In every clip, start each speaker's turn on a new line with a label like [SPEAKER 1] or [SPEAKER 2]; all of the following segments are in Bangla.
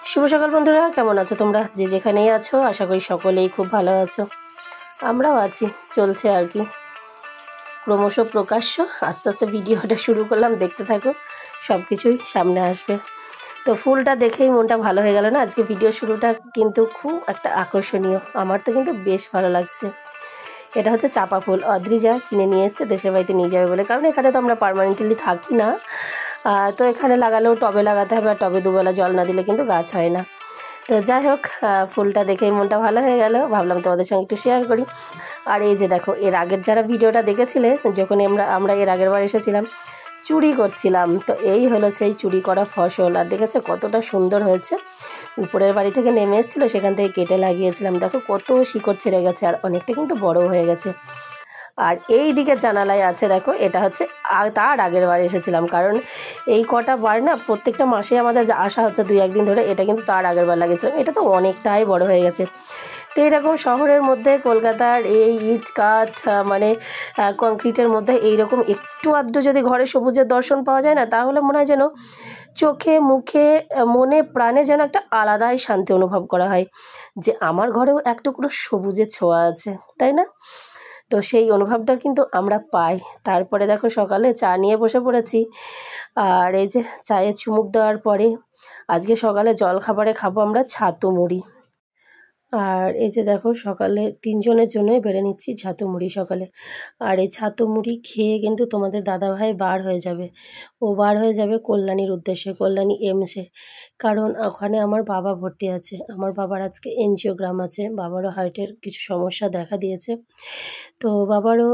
[SPEAKER 1] শুভ সকাল বন্ধুরা, কেমন আছো তোমরা? যে যেখানেই আছো আশা করি সকলেই খুব ভালো আছো। আমরাও আছি, চলছে আর কি। ক্রমশ প্রকাশ্য আস্তে আস্তে ভিডিওটা শুরু করলাম, দেখতে থাকো, সব কিছুই সামনে আসবে। তো ফুলটা দেখেই মনটা ভালো হয়ে গেল না? আজকে ভিডিও শুরুটা কিন্তু খুব একটা আকর্ষণীয়, আমার তো কিন্তু বেশ ভালো লাগছে। এটা হচ্ছে চাপা ফুল, অদ্রিজা কিনে নিয়ে এসছে দেশের বাড়িতে নিয়ে যাবে বলে, কারণ এখানে তো আমরা পার্মানেন্টলি থাকি না। তো এখানে লাগালেও টবে লাগাতে হবে, আর টবে দুবেলা জল না দিলে কিন্তু গাছ হয় না। তো যাই হোক, ফুলটা দেখেই মনটা ভালো হয়ে গেল, ভাবলাম তোমাদের সঙ্গে একটু শেয়ার করি। আর এই যে দেখো, এর আগের যারা ভিডিওটা দেখেছিলে, যখন আমরা এর আগের বার এসেছিলাম চুরি করছিলাম, তো এই হলো সেই চুরি করা ফসল। আর দেখেছো কতটা সুন্দর হয়েছে। উপরের বাড়ি থেকে নেমে এসেছিলো, সেখান থেকে কেটে লাগিয়েছিলাম, দেখো কত শিকড় ছেড়ে গেছে, আর অনেকটা কিন্তু বড় হয়ে গেছে। আর এই দিকে জানালায় আছে দেখো, এটা হচ্ছে তার আগের বার এসেছিলাম, কারণ এই কটা বার না প্রত্যেকটা মাসে আমাদের আসা হচ্ছে 2-1 দিন ধরে। এটা কিন্তু তার আগের বার লাগিয়েছিলাম, এটা তো অনেকটাই বড় হয়ে গেছে। তো এরকম শহরের মধ্যে, কলকাতার এই ইট কাঠ মানে কংক্রিটের মধ্যে এইরকম একটু আধটু যদি ঘরে সবুজের দর্শন পাওয়া যায় না, তাহলে মনে হয় যেন চোখে মুখে মনে প্রাণে যেন একটা আলাদাই শান্তি অনুভব করা হয়, যে আমার ঘরেও এক টুকরো সবুজের ছোঁয়া আছে, তাই না? তো সেই অনুভবটা কিন্তু আমরা পাই। তারপরে দেখো সকালে চা নিয়ে বসে পড়েছি, আর এই যে চায়ে চুমুক দেওয়ার পরে আজকে সকালে জলখাবারে খাবো আমরা ছাতু মুড়ি। আর এই যে দেখো সকালে 3 জনের জন্যই বেড়ে নিচ্ছি ছাতু মুড়ি সকালে। আর এই ছাতু মুড়ি খেয়ে কিন্তু তোমাদের দাদাভাই বার হয়ে যাবে, ও বার হয়ে যাবে কল্যাণীর উদ্দেশ্যে, কল্যাণী এমসে। কারণ ওখানে আমার বাবা ভর্তি আছে, আমার বাবার আজকে এনজিওগ্রাম আছে, বাবারও হার্টের কিছু সমস্যা দেখা দিয়েছে। তো বাবারও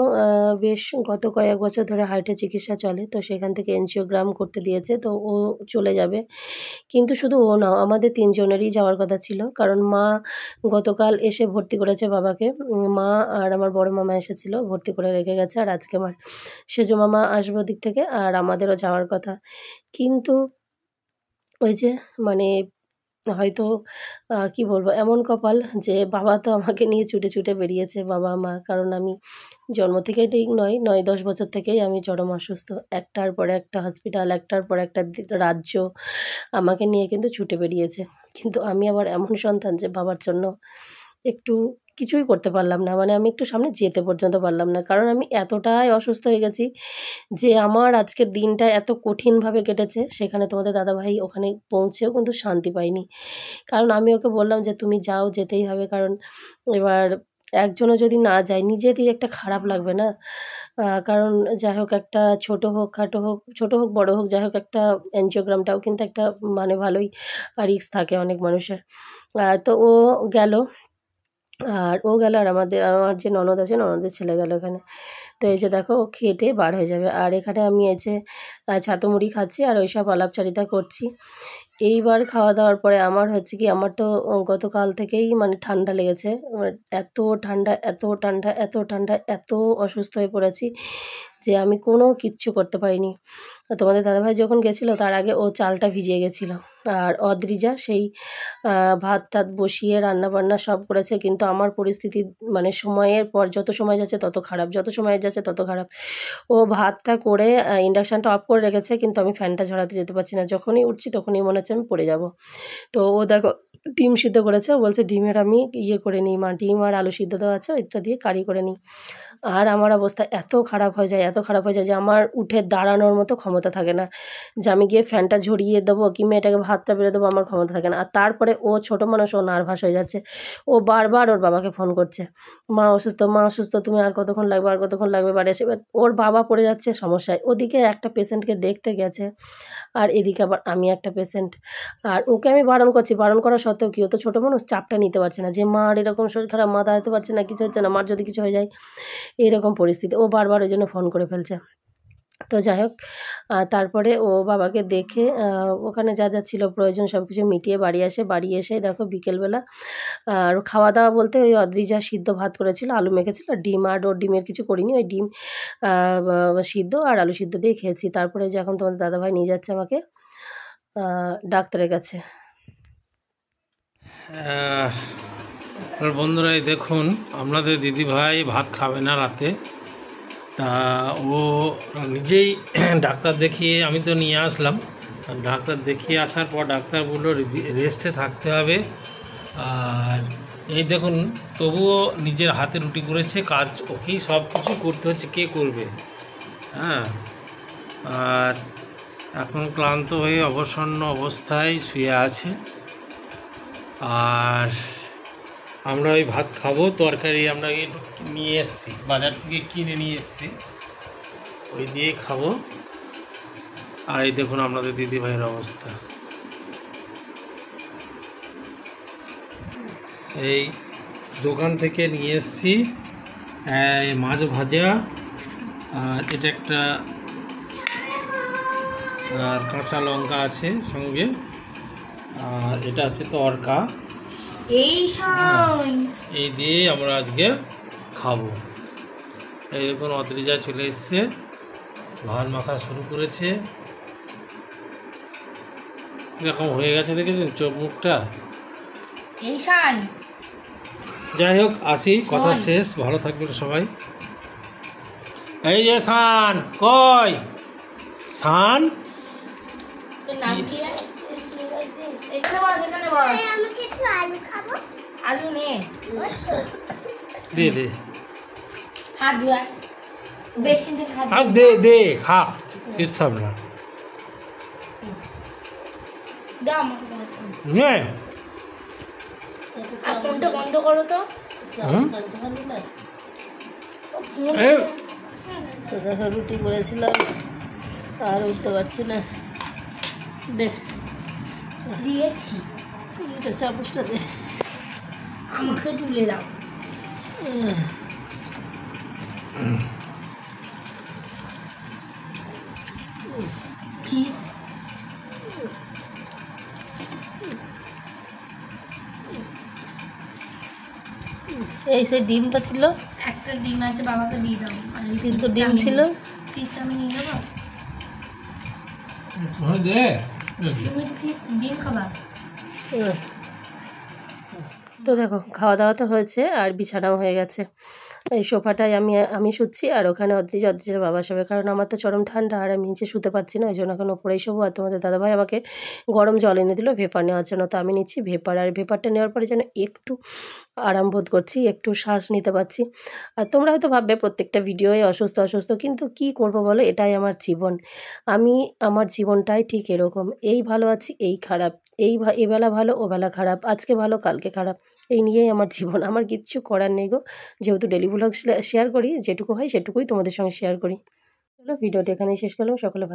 [SPEAKER 1] বেশ গত কয়েক বছর ধরে হার্টের চিকিৎসা চলে, তো সেখান থেকে এনজিওগ্রাম করতে দিয়েছে, তো ও চলে যাবে। কিন্তু শুধু ও না, আমাদের 3 জনেরই যাওয়ার কথা ছিল, কারণ মা গতকাল এসে ভর্তি করেছে বাবাকে। মা আর আমার বড় মামা এসেছিল, ভর্তি করে রেখে গেছে, আর আজকে আমার সেজো মামা আসবে ওদিক থেকে, আর আমাদেরও যাওয়ার কথা। কিন্তু ওই যে মানে হয়তো কি বলবো, এমন কপাল যে বাবা তো আমাকে নিয়ে ছুটে ছুটে বেরিয়েছে, বাবা মা। কারণ আমি জন্ম থেকেই ঠিক নয় 9-10 বছর থেকেই আমি চরম অসুস্থ, একটার পর একটা হসপিটাল, একটার পর একটা রাজ্য আমাকে নিয়ে কিন্তু ছুটে বেরিয়েছে। কিন্তু আমি আবার এমন সন্তান যে বাবার জন্য একটু কিছুই করতে পারলাম না, মানে আমি একটু সামনে যেতে পর্যন্ত পারলাম না, কারণ আমি এতটাই অসুস্থ হয়ে গেছি যে আমার আজকের দিনটা এত কঠিনভাবে কেটেছে। সেখানে তোমাদের দাদাভাই ওখানে পৌঁছেও কিন্তু শান্তি পাইনি, কারণ আমি ওকে বললাম যে তুমি যাও, যেতেই হবে, কারণ এবার একজনও যদি না যায় নিজেরই একটা খারাপ লাগবে না? কারণ যাই হোক, একটা ছোট হোক খাটো হোক, ছোট হোক বড় হোক, যাই হোক একটা এনজিওগ্রামটাও কিন্তু একটা মানে ভালোই রিস্ক থাকে অনেক মানুষের। তো ও গেল, আর আমার যে ননদ আছে, ননদের ছেলে গেল ওখানে। তো এই যে দেখো ও খেটে বার হয়ে যাবে, আর এখানে আমি এই যে ছাতু মুড়ি খাচ্ছি আর ওইসব আলাপচারিতা করছি। এইবার খাওয়া দাওয়ার পরে আমার হচ্ছে কি, আমার তো গতকাল থেকেই মানে ঠান্ডা লেগেছে, এত ঠান্ডা, এত ঠান্ডা, এত ঠান্ডা, এত অসুস্থ হয়ে পড়েছি যে আমি কোনো কিচ্ছু করতে পারিনি। তোমাদের দাদাভাই যখন গেছিলো তার আগে ও চালটা ভিজিয়ে গেছিলো, আর অদ্রিজা সেই ভাত টাত বসিয়ে রান্নাবান্না সব করেছে। কিন্তু আমার পরিস্থিতি মানে সময়ের পর যত সময় যাচ্ছে তত খারাপ, যত সময় যাচ্ছে তত খারাপ। ও ভাতটা করে ইন্ডাকশানটা অফ করে রেখেছে, কিন্তু আমি ফ্যানটা ঝরাতে যেতে পারছি না, যখনই উঠছি তখনই মনে হচ্ছে আমি পড়ে যাব। তো ও দেখো ডিম সিদ্ধ করেছে, ও বলছে ডিমের আমি ইয়ে করে নিই মা, ডিম আর আলু সিদ্ধ দেওয়া আছে, ওইটা দিয়ে কারি করে নিই। আর আমার অবস্থা এত খারাপ হয়ে যায়, এত খারাপ হয়ে যায় যে আমার উঠে দাঁড়ানোর মতো ক্ষমতা থাকে না, যে আমি গিয়ে ফ্যানটা ঝরিয়ে দেবো কি মেয়েটাকে ভাতটা বেড়ে দেবো, আমার ক্ষমতা থাকে না। আর তারপরে ও ছোটো মানুষ, ও নার্ভাস হয়ে যাচ্ছে, ও বারবার ওর বাবাকে ফোন করছে, মা অসুস্থ, মা অসুস্থ, তুমি আর কতক্ষণ লাগবে, আর কতক্ষণ লাগবে বাড়ি এসে। এবার ওর বাবা পড়ে যাচ্ছে সমস্যায়, ওদিকে একটা পেশেন্টকে দেখতে গেছে, আর এদিকে আবার আমি একটা পেশেন্ট। আর ওকে আমি বারণ করছি, বারণ করা সত্ত্বেও কি, ও তো ছোটো মানুষ, চাপটা নিতে পারছে না, যে মার এরকম শরীর খারাপ, মা দাঁড়াতে পারছে না, কিছু হচ্ছে না, মার যদি কিছু হয়ে যায়, এরকম পরিস্থিতি। ও বারবার ওই জন্য ফোন করে ফেলছে। তো যাই হোক, তারপরে ও বাবাকে দেখে ওখানে যা যা ছিল প্রয়োজন সব কিছু মিটিয়ে বাড়ি আসে। বাড়ি এসে দেখো বিকেলবেলা আর খাওয়া দাওয়া বলতে ওই অদ্রিজা সিদ্ধ ভাত করেছিল, আলু মেখেছিল, ডিম, আর ওর ডিমের কিছু করিনি, ওই ডিম সিদ্ধ আর আলু সিদ্ধ দিয়ে খেয়েছি। তারপরে যে এখন তোমাদের দাদাভাই নিয়ে যাচ্ছে আমাকে ডাক্তারের কাছে।
[SPEAKER 2] বন্ধুরা এই দেখুন, আপনাদের দিদিভাই ভাত খাবে না রাতে, তা ও নিজেই ডাক্তার দেখিয়ে আমি তো নিয়ে আসলাম, আর ডাক্তার দেখিয়ে আসার পর ডাক্তার বললো রেস্টে থাকতে হবে। আর এই দেখুন, তবুও নিজের হাতে রুটি করেছে, কাজ ওকেই সব কিছু করতে হচ্ছে, কে করবে? হ্যাঁ, আর এখন ক্লান্ত হয়ে অবসন্ন অবস্থায় শুয়ে আছে। আর আমরা ওই ভাত খাবো, তরকারি আমরা নিয়ে এসেছি, বাজার থেকে কিনে নিয়ে এসেছি, ওই দিয়ে খাবো। আর এই দেখুন আপনাদের দিদি ভাইয়ের অবস্থা, এই দোকান থেকে নিয়ে এসেছি মাছ ভাজা, আর এটা একটা, আর কাঁচা লঙ্কা আছে সঙ্গে, আর এটা হচ্ছে তরকা। এই দিয়ে আমরা আজকে খাবো। এই দেখুন অদ্রিজা চলে এসছে, ভাত মাখা শুরু করেছে, এরকম হয়ে গেছে দেখেছেন চোখ মুখটা। যাই হোক, আসি, কথা শেষ, ভালো থাকবেন সবাই। এই যে শান, কই শান? দে দে দে দে, খা, কিচ্ছাব না।
[SPEAKER 1] বন্ধ করো তো। দেখো রুটি করেছিলাম আর উঠতে পারছি না, দিয়েছি চামচটা দে, আমাকে তুলে দাও। এই সেই ডিমটা ছিল, একটা ডিম আছে, বাবাকে দিয়ে দাও। কিন্তু ডিম ছিল, পিসটা আমি নিয়ে নেবো। তুমি পিস ডিম খাবা। তো দেখো খাওয়া দাওয়া তো হয়েছে আর বিছানাও হয়ে গেছে। এই সোফাটায় আমি শুচ্ছি, আর ওখানে অদ্রিজার বাবা শোবে, কারণ আমার তো চরম ঠান্ডা আর আমি নিচে শুতে পারছি না, ওই জন্য এখন ওপরেই শোবো। আর তোমাদের দাদাভাই আমাকে গরম জল এনে দিল ভেপার নেওয়ার জন্য, তো আমি নিচ্ছি ভেপার। আর ভেপারটা নেওয়ার পরে যেন একটু আরাম বোধ করছি, একটু শ্বাস নিতে পারছি। আর তোমরা হয়তো ভাববে প্রত্যেকটা ভিডিওয়ে অসুস্থ, কিন্তু কি করব বলো, এটাই আমার জীবন। আমার জীবনটাই ঠিক এরকম, এই ভালো আছি, এই খারাপ, এবেলা ভালো ওবেলা খারাপ, আজকে ভালো কালকে খারাপ, এই নিয়েই আমার জীবন। আমার কিচ্ছু করার নেই গো, যেহেতু ডেলি ব্লগ শেয়ার করি, যেটুকু হয় সেটুকুই তোমাদের সঙ্গে শেয়ার করি। চলো ভিডিওটি এখানেই শেষ করলাম, সকলে ভালো।